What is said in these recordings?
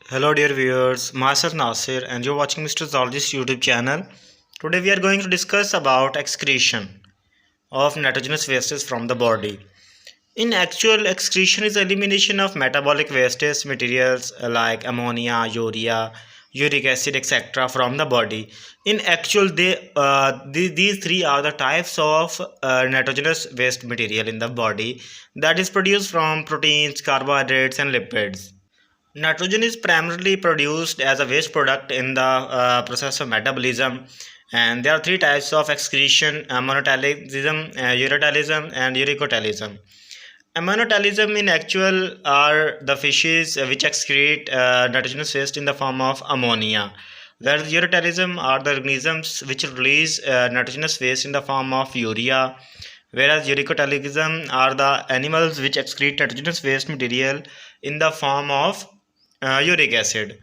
Hello dear viewers, myself Nasir and you're watching Mr.Zoologist YouTube channel. Today we are going to discuss about excretion of nitrogenous wastes from the body. In actual, excretion is elimination of metabolic wastes materials like ammonia, urea, uric acid, etc. from the body. In actual, these three are the types of nitrogenous waste material in the body that is produced from proteins, carbohydrates and lipids. Nitrogen is primarily produced as a waste product in the process of metabolism, and there are three types of excretion: ammonotelicism, ureotelism, and uricotelicism. Ammonotelicism in actual are the fishes which excrete nitrogenous waste in the form of ammonia, whereas ureotelism are the organisms which release nitrogenous waste in the form of urea, whereas uricotelicism are the animals which excrete nitrogenous waste material in the form of uric acid.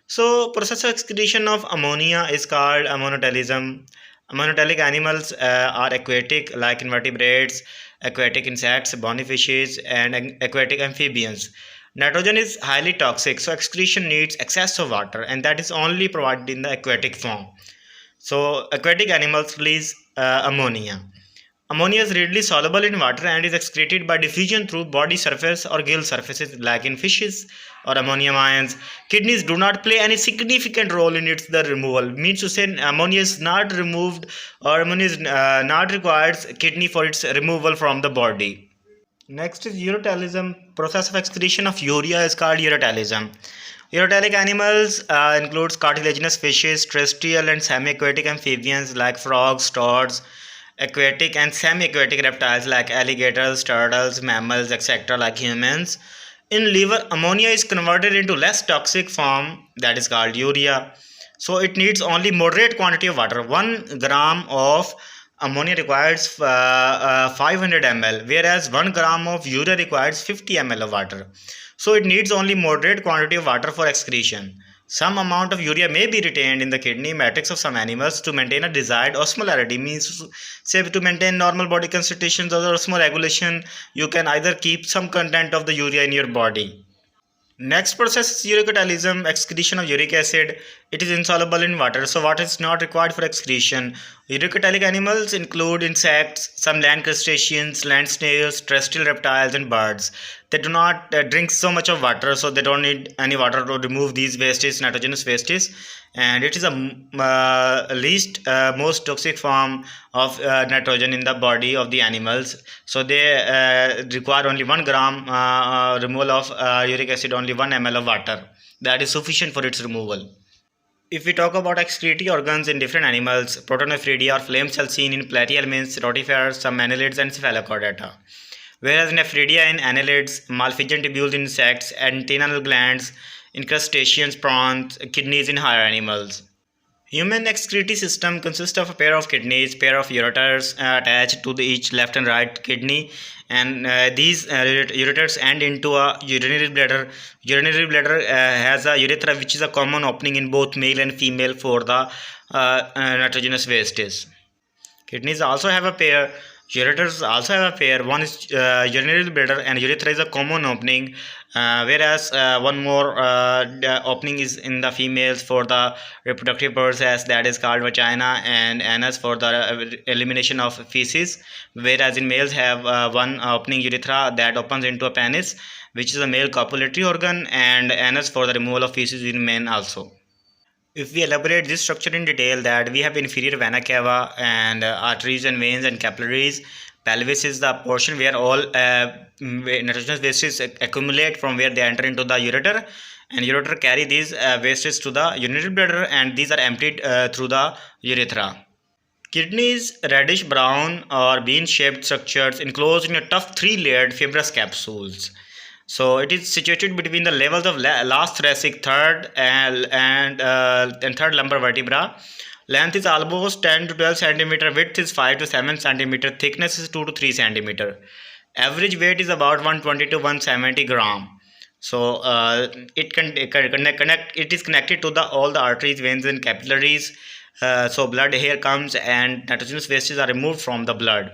So, process of excretion of ammonia is called ammonotelism. Ammonotelic animals are aquatic, like invertebrates, aquatic insects, bony fishes, and aquatic amphibians. Nitrogen is highly toxic, so excretion needs excess of water, and that is only provided in the aquatic form. So, aquatic animals release ammonia. Ammonia is readily soluble in water and is excreted by diffusion through body surface or gill surfaces like in fishes or ammonium ions. Kidneys do not play any significant role in its the removal. Means to say ammonia is not removed or ammonia is not requires kidney for its removal from the body. Next is ureotelism. Process of excretion of urea is called ureotelism. Urotelic animals includes cartilaginous fishes, terrestrial and semi-aquatic amphibians like frogs, toads, aquatic and semi-aquatic reptiles like alligators, turtles, mammals, etc. like humans. In liver, ammonia is converted into less toxic form that is called urea. So it needs only moderate quantity of water. 1 gram of ammonia requires 500 ml, whereas 1 gram of urea requires 50 ml of water. So it needs only moderate quantity of water for excretion. Some amount of urea may be retained in the kidney matrix of some animals to maintain a desired osmolarity. Means, say, to maintain normal body constitutions or osmoregulation, you can either keep some content of the urea in your body. Next process is uricotalism, excretion of uric acid. It is insoluble in water, so water is not required for excretion. Uricotelic animals include insects, some land crustaceans, land snails, terrestrial reptiles, and birds. They do not drink so much of water, so they don't need any water to remove these wastes, nitrogenous wastes. And it is a least most toxic form of nitrogen in the body of the animals. So they require only 1 gram removal of uric acid, only 1 ml of water. That is sufficient for its removal. If we talk about excretory organs in different animals, protonephridia or flame cells seen in platyhelminths, rotifers, some annelids, and cephalochordata. Whereas nephridia in annelids, malpighian tubules in insects, antennal glands in crustaceans, prawns, kidneys in higher animals. Human excretory system consists of a pair of kidneys, pair of ureters attached to each left and right kidney, and these ureters end into a urinary bladder. Urinary bladder has a urethra, which is a common opening in both male and female for the nitrogenous wastes. Kidneys also have a pair. Ureters also have a pair. One is urinary bladder, and urethra is a common opening, whereas one more opening is in the females for the reproductive process, that is called vagina, and anus for the elimination of feces. Whereas in males have one opening urethra that opens into a penis, which is a male copulatory organ, and anus for the removal of feces in men also. If we elaborate this structure in detail, that we have inferior vena cava and arteries and veins and capillaries. Pelvis is the portion where all nitrogenous wastes accumulate from where they enter into the ureter, and ureter carry these wastes to the urinary bladder, and these are emptied through the urethra. Kidneys reddish brown or bean shaped structures enclosed in a tough three-layered fibrous capsules. So it is situated between the levels of last thoracic, third and third lumbar vertebra. Length is almost 10 to 12 centimeter. Width is 5 to 7 centimeter. Thickness is 2 to 3 centimeter. Average weight is about 120 to 170 gram. So it is connected to the all the arteries, veins, and capillaries. So blood here comes, and nitrogenous wastes are removed from the blood.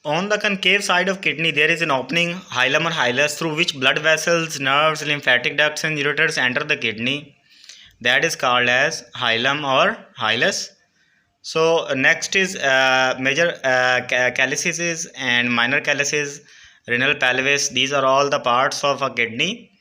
On the concave side of kidney, there is an opening, hilum or hilus, through which blood vessels, nerves, lymphatic ducts and ureters enter the kidney. That is called as hilum or hilus. So next is major calyces and minor calyces, renal pelvis. These are all the parts of a kidney.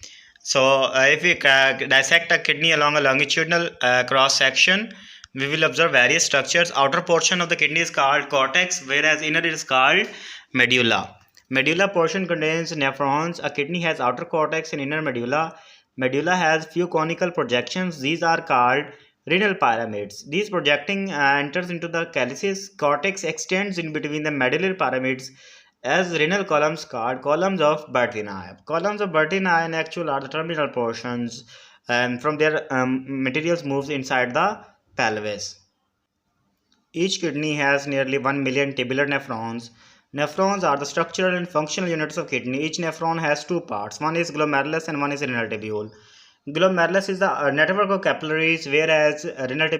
So if we dissect a kidney along a longitudinal cross section, we will observe various structures. Outer portion of the kidney is called cortex, whereas inner is called medulla. Medulla portion contains nephrons. A kidney has outer cortex and inner medulla. Medulla has few conical projections. These are called renal pyramids. These projecting enters into the calyces. Cortex extends in between the medullary pyramids as renal columns called columns of Bertini. Columns of Bertini in actual are the terminal portions, and from their materials moves inside the pelvis. Each kidney has nearly 1 million tubular nephrons. Nephrons are the structural and functional units of kidney. Each nephron has two parts. One is glomerulus and one is renal tubule. Glomerulus is the network of capillaries, whereas renal tubule